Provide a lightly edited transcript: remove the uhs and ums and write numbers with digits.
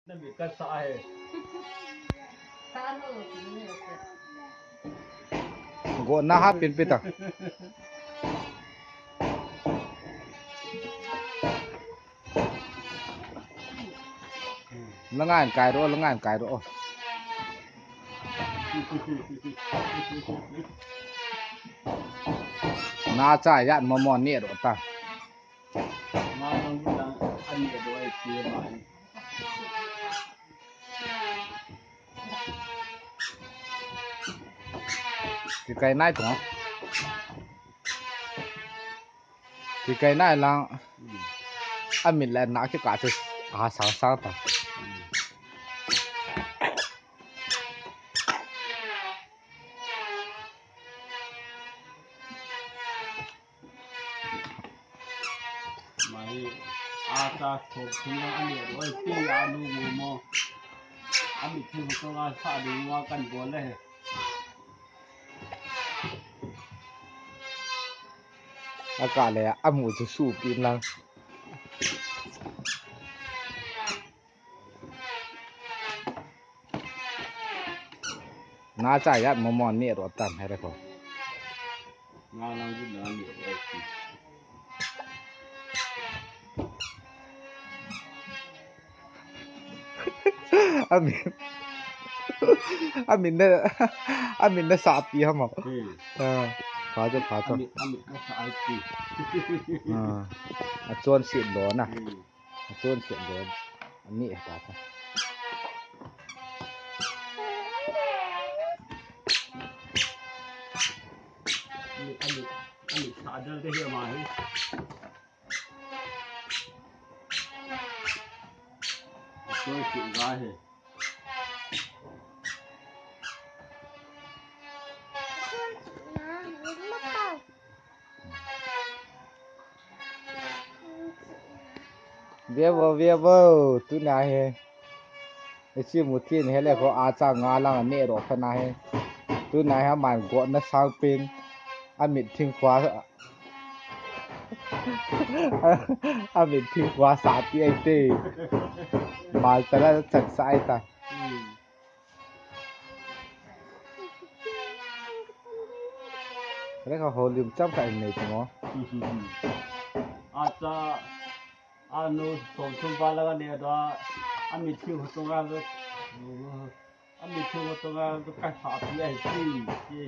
那比干啥哎？Gỗ na ha pin pita. Lengan kai ro. Na cha ya mo mo ne ro ta.妈能不能按你多一些嘛？Thì cây này cũng thì cây này là anh mình lên nãy cái cả thì sáng sáng ta. Mày ta thuộc chúng nó ăn được rồi kia ăn đủ mồm ăn được thêm một con sao đủ qua cần bún này Cả này anh muốn cho su pin lang. Na cha ya mo mo ne ro tan hay là không? ngon lắm cứ ăn được rồi anh mình anh mình đã sạp gì hả mà? Phá cho. ăn được cái sao gì Chôn xịn đó nè. Chôn xịn đó. Anh nghĩ cả ta. ăn được sao đây cái mà ấy tôi chuyện ra thì Vía vô tu này he. Cái chi một thiên hay là có cha ngà lang nè ro phân này. Tu này ha màn gọn nó sang pin. Anh mình thiên khóa anh mình thiên khóa sạp đi anh tê. Mà ta đã chặt sai ta. Cái này hồ liêm chấp cái này đúng không? 아따 아노 something 발라가 내다 아미 튀고 동안 그 아미 튀고 동안 그 까사 비야 있지